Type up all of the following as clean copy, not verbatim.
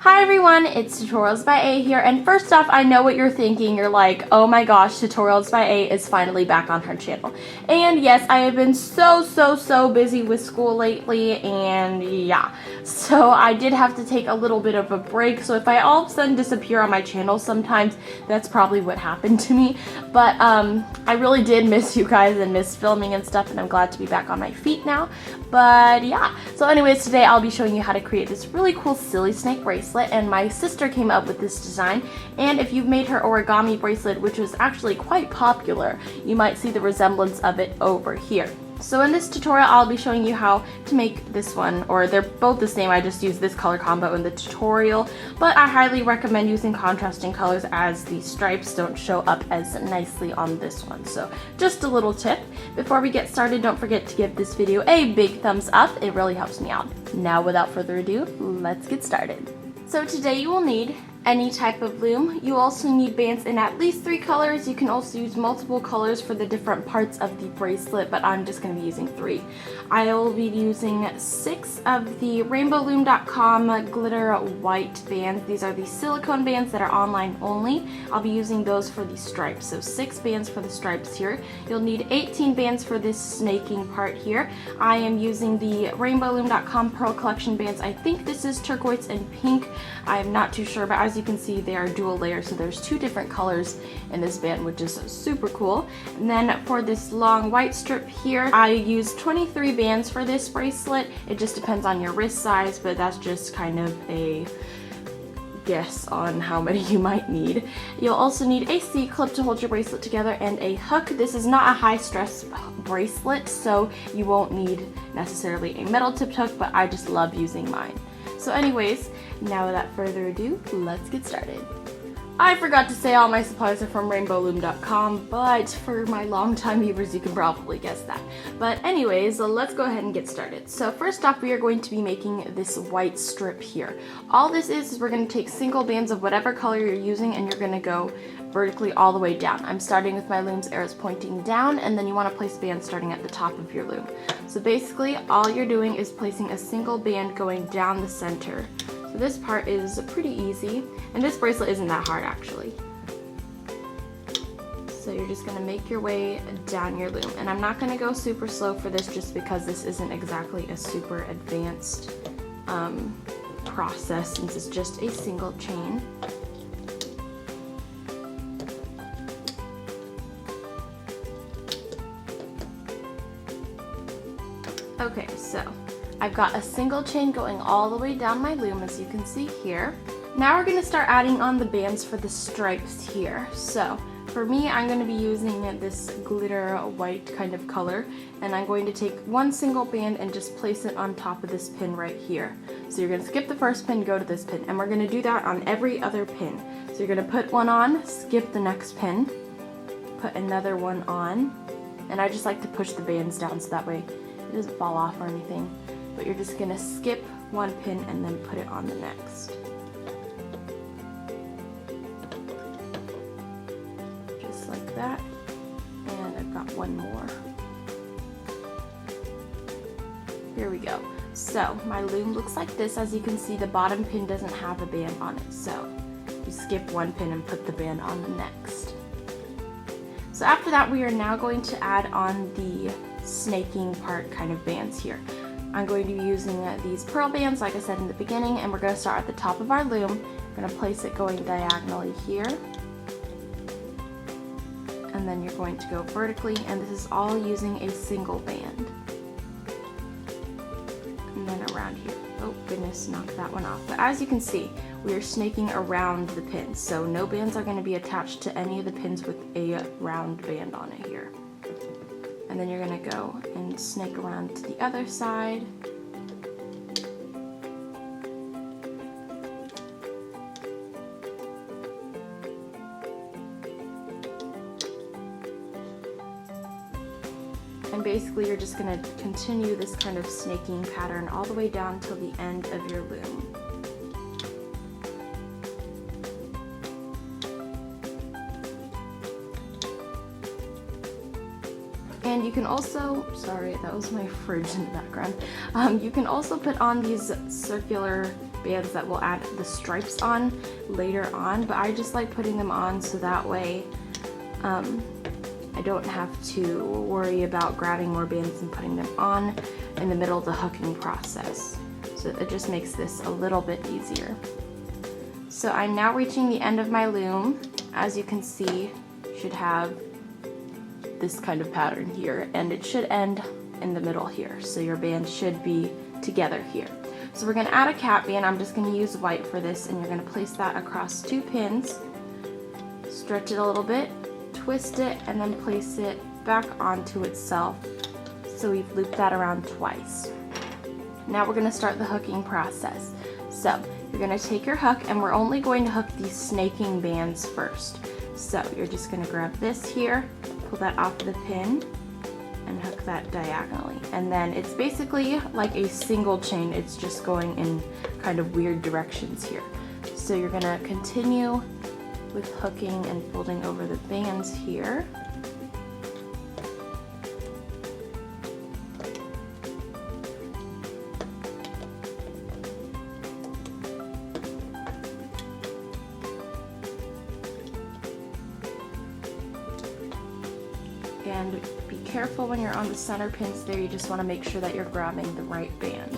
Hi everyone, it's Tutorials by A here, and first off, I know what you're thinking. You're like, oh my gosh, Tutorials by A is finally back on her channel. And yes, I have been so busy with school lately, and yeah. So I did have to take a little bit of a break, so if I all of a sudden disappear on my channel sometimes, that's probably what happened to me. But I really did miss you guys and miss filming and stuff, and I'm glad to be back on my feet now. But yeah, so anyways, today I'll be showing you how to create this really cool silly snake bracelet, and my sister came up with this design. And if you've made her origami bracelet, which was actually quite popular, you might see the resemblance of it over here. So in this tutorial, I'll be showing you how to make this one, or they're both the same. I just used this color combo in the tutorial, but I highly recommend using contrasting colors as the stripes don't show up as nicely on this one. So just a little tip. Before we get started, don't forget to give this video a big thumbs up. It really helps me out. Now, without further ado, let's get started. So today you will need any type of loom. You also need bands in at least 3 colors. You can also use multiple colors for the different parts of the bracelet, but I'm just going to be using 3. I will be using 6 of the RainbowLoom.com glitter white bands. These are the silicone bands that are online only. I'll be using those for the stripes. So 6 bands for the stripes here. You'll need 18 bands for this snaking part here. I am using the RainbowLoom.com Pearl Collection bands. I think this is turquoise and pink. I'm not too sure, but as you can see, they are dual layers, so there's 2 different colors in this band, which is super cool. And then for this long white strip here, I use 23 bands for this bracelet. It just depends on your wrist size, but that's just kind of a guess on how many you might need. You'll also need a C-clip to hold your bracelet together and a hook. This is not a high stress bracelet, so you won't need necessarily a metal tipped hook, but I just love using mine. So anyways, now without further ado, let's get started. I forgot to say all my supplies are from RainbowLoom.com, but for my longtime viewers, you can probably guess that. But anyways, let's go ahead and get started. So first off, we are going to be making this white strip here. All this is we're going to take single bands of whatever color you're using, and you're going to go vertically all the way down. I'm starting with my loom's arrows pointing down, and then you want to place bands starting at the top of your loom. So basically, all you're doing is placing a single band going down the center. So this part is pretty easy, and this bracelet isn't that hard actually. So you're just going to make your way down your loom, and I'm not going to go super slow for this just because this isn't exactly a super advanced process since it's just a single chain. Okay, so I've got a single chain going all the way down my loom, as you can see here. Now we're going to start adding on the bands for the stripes here. So for me, I'm going to be using this glitter white kind of color, and I'm going to take one single band and just place it on top of this pin right here. So you're going to skip the first pin, go to this pin, and we're going to do that on every other pin. So you're going to put one on, skip the next pin, put another one on, and I just like to push the bands down so that way it doesn't fall off or anything. But you're just going to skip one pin and then put it on the next. Just like that. And I've got one more. Here we go. So my loom looks like this. As you can see, the bottom pin doesn't have a band on it. So you skip one pin and put the band on the next. So after that, we are now going to add on the snaking part kind of bands here. I'm going to be using these pearl bands, like I said in the beginning, and we're going to start at the top of our loom. We're going to place it going diagonally here, and then you're going to go vertically, and this is all using a single band. And then around here. Oh goodness, knocked that one off. But as you can see, we are snaking around the pins, so no bands are going to be attached to any of the pins with a round band on it here. And then you're going to go and snake around to the other side. And basically you're just going to continue this kind of snaking pattern all the way down till the end of your loom. And you can also, sorry, that was my fridge in the background. You can also put on these circular bands that we'll add the stripes on later on, but I just like putting them on so that way I don't have to worry about grabbing more bands and putting them on in the middle of the hooking process. So it just makes this a little bit easier. So I'm now reaching the end of my loom. As you can see, should have this kind of pattern here, and it should end in the middle here. So your band should be together here. So we're gonna add a cap band. I'm just gonna use white for this, and you're gonna place that across 2 pins, stretch it a little bit, twist it, and then place it back onto itself. So we've looped that around twice. Now we're gonna start the hooking process. So you're gonna take your hook, and we're only going to hook these snaking bands first. So you're just gonna grab this here, pull that off the pin, and hook that diagonally. And then it's basically like a single chain. It's just going in kind of weird directions here. So you're gonna continue with hooking and folding over the bands here. And be careful when you're on the center pins there, you just want to make sure that you're grabbing the right band.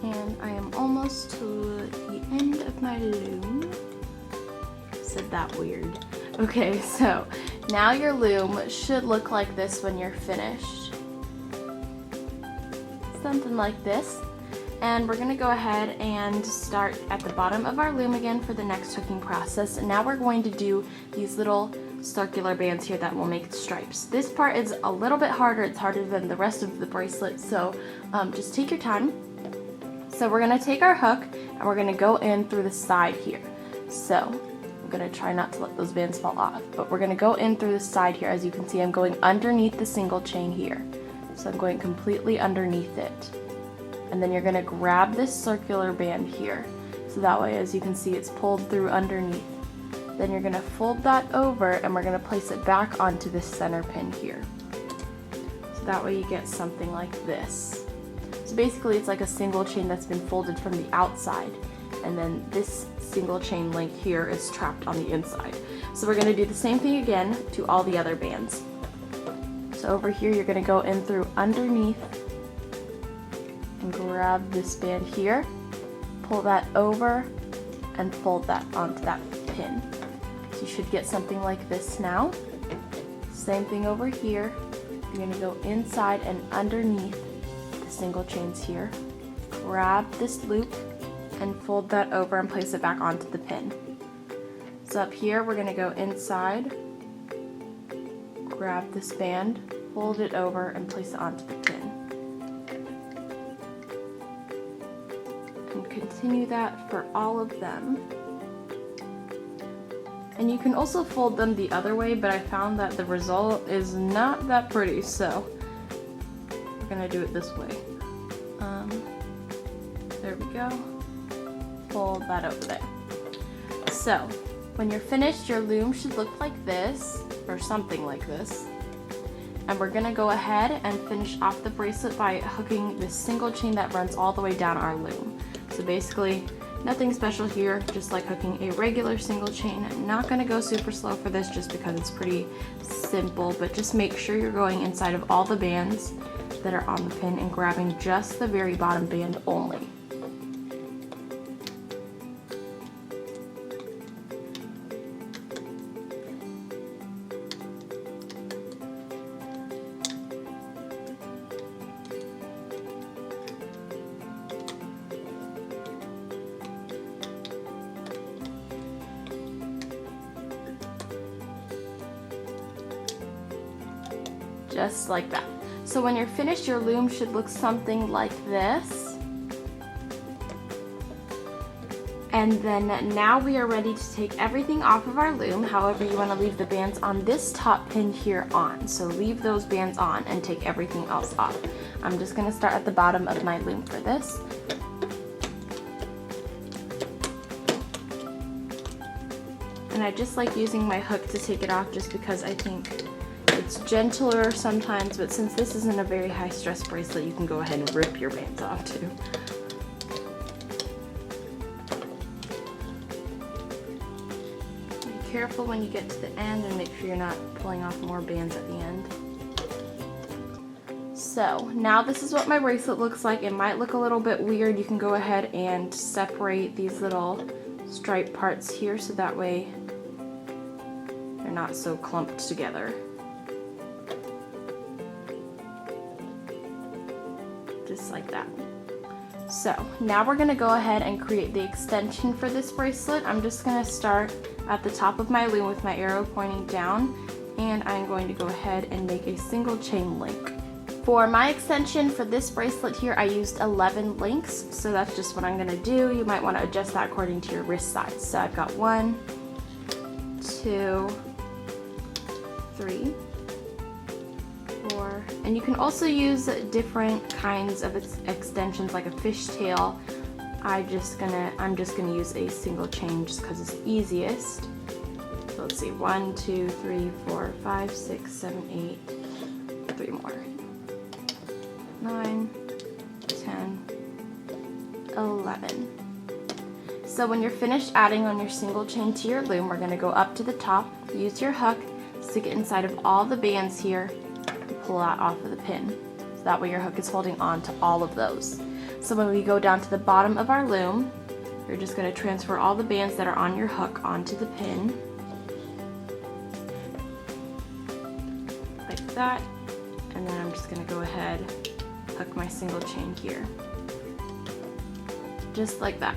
And I am almost to the end of my loom. Said that weird. Okay, so now your loom should look like this when you're finished. Something like this. And we're gonna go ahead and start at the bottom of our loom again for the next hooking process. And now we're going to do these little circular bands here that will make stripes. This part is a little bit harder. It's harder than the rest of the bracelet, so just take your time. So we're gonna take our hook and we're gonna go in through the side here. So I'm gonna try not to let those bands fall off, but we're gonna go in through the side here. As you can see, I'm going underneath the single chain here. So I'm going completely underneath it. And then you're gonna grab this circular band here. So that way, as you can see, it's pulled through underneath. Then you're gonna fold that over and we're gonna place it back onto this center pin here. So that way you get something like this. So basically it's like a single chain that's been folded from the outside, and then this single chain link here is trapped on the inside. So we're gonna do the same thing again to all the other bands. So over here you're gonna go in through underneath and grab this band here, pull that over, and fold that onto that pin. So you should get something like this now. Same thing over here. You're gonna go inside and underneath the single chains here, grab this loop and fold that over and place it back onto the pin. So up here we're gonna go inside, grab this band, fold it over and place it onto the pin. And continue that for all of them. And you can also fold them the other way, but I found that the result is not that pretty, so we're gonna do it this way. There we go. Fold that over there. So when you're finished, your loom should look like this, or something like this. And we're gonna go ahead and finish off the bracelet by hooking this single chain that runs all the way down our loom. So basically, nothing special here, just like hooking a regular single chain. I'm not gonna go super slow for this just because it's pretty simple, but just make sure you're going inside of all the bands that are on the pin and grabbing just the very bottom band only. just like that. So when you're finished, your loom should look something like this. And then now we are ready to take everything off of our loom. However, you want to leave the bands on this top pin here on. So leave those bands on and take everything else off. I'm just going to start at the bottom of my loom for this. And I just like using my hook to take it off just because I think it's gentler sometimes, but since this isn't a very high stress bracelet, you can go ahead and rip your bands off too. Be careful when you get to the end and make sure you're not pulling off more bands at the end. So now this is what my bracelet looks like. It might look a little bit weird. You can go ahead and separate these little stripe parts here so that way they're not so clumped together. Just like that. So now we're going to go ahead and create the extension for this bracelet. I'm just going to start at the top of my loom with my arrow pointing down, and I'm going to go ahead and make a single chain link. For my extension for this bracelet here, I used 11 links, so that's just what I'm going to do. You might want to adjust that according to your wrist size. So I've got 1, 2, 3, 4, and you can also use different kinds of extensions like a fishtail. I'm just gonna use a single chain just because it's easiest. So let's see, 1, 2, 3, 4, 5, 6, 7, 8, 3 more. 9, 10, 11. So when you're finished adding on your single chain to your loom, we're going to go up to the top, use your hook, stick it inside of all the bands here, and pull that off of the pin. So that way your hook is holding on to all of those. So when we go down to the bottom of our loom, you're just going to transfer all the bands that are on your hook onto the pin. Like that. And then I'm just going to go ahead, hook my single chain here. Just like that.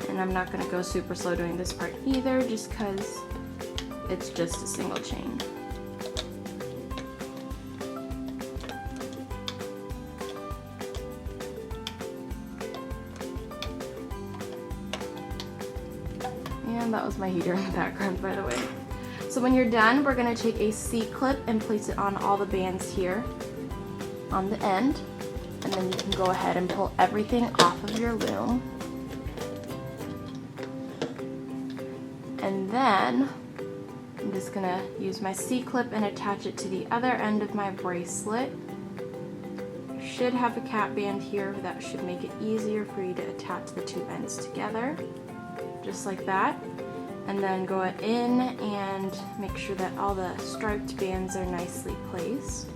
And I'm not going to go super slow doing this part either, just because it's just a single chain. And that was my heater in the background, by the way. So when you're done, we're going to take a C-clip and place it on all the bands here on the end. And then you can go ahead and pull everything off of your loom. And then I'm just going to use my C-clip and attach it to the other end of my bracelet. You should have a cap band here that should make it easier for you to attach the two ends together. Just like that. And then go in and make sure that all the striped bands are nicely placed.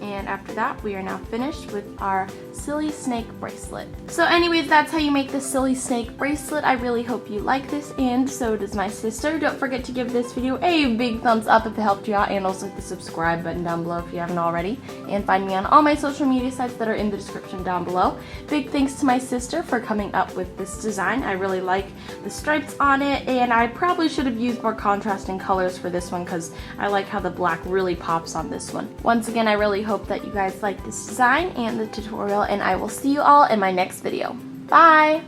And after that, we are now finished with our Silly Snake bracelet. So anyways, that's how you make the Silly Snake bracelet. I really hope you like this, and so does my sister. Don't forget to give this video a big thumbs up if it helped you out, and also hit the subscribe button down below if you haven't already. And find me on all my social media sites that are in the description down below. Big thanks to my sister for coming up with this design. I really like the stripes on it, and I probably should have used more contrasting colors for this one because I like how the black really pops on this one. Once again, I really hope that you guys like this design and the tutorial, and I will see you all in my next video. Bye!